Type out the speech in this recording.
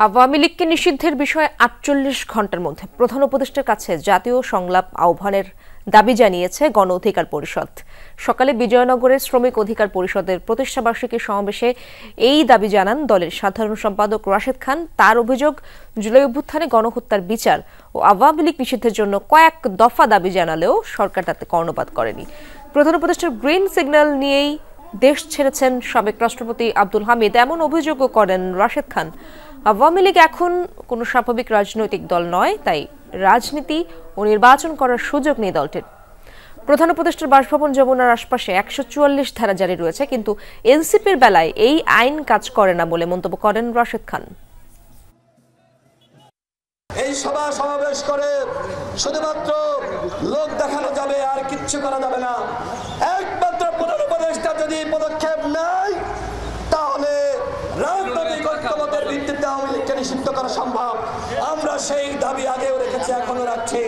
আওয়ামী লীগকে নিষিদ্ধের বিষয়ে ৪৮ ঘণ্টার মধ্যে প্রধান উপদেষ্টার কাছে জাতীয় সংলাপ আহ্বানের দাবি জানিয়েছে গণ অধিকার পরিষদ। সকালে বিজয়নগরের শ্রমিক অধিকার পরিষদের প্রতিষ্ঠাবার্ষিকী সমাবেশে এই দাবি জানান দলের সাধারণ সম্পাদক রাশেদ খান। তার অভিযোগ, জুলাই অভ্যুত্থানে গণহত্যার বিচার ও আওয়ামী লীগ নিষিদ্ধের জন্য কয়েক দফা দাবি জানালেও সরকার তাতে কর্ণপাত করেনি। প্রধান উপদেষ্টার গ্রিন সিগন্যাল নিয়েই দেশ ছেড়েছেন সাবেক রাষ্ট্রপতি আব্দুল হামিদ, এমন অভিযোগও করেন রাশেদ খান। আওয়ামী লীগ এখন কোনো স্বাভাবিক রাজনৈতিক দল নয়, তাই রাজনীতি ও নির্বাচন করার সুযোগ নেই দলটির। প্রধান উপদেষ্টার বাসভবন যমুনার আশপাশে ১৪৪ ধারা জারি রয়েছে, কিন্তু এনসিপির বেলায় এই আইন কাজ করে না বলে মন্তব্য করেন রাশেদ খান। এই সভা সমাবেশ করে শুধুমাত্র লোক দেখানো যাবে, আর কিচ্ছু করা যাবে না। একমাত্র প্রধান উপদেষ্টা যদি পদক্ষেপ নেয় তাহলে রাজনৈতিক ঐক্যমতের ভিত্তিতে আওয়ামী লীগকে নিষিদ্ধ করা সম্ভব। আমরা সেই দাবি আগেও রেখেছি, এখনো রাখছি।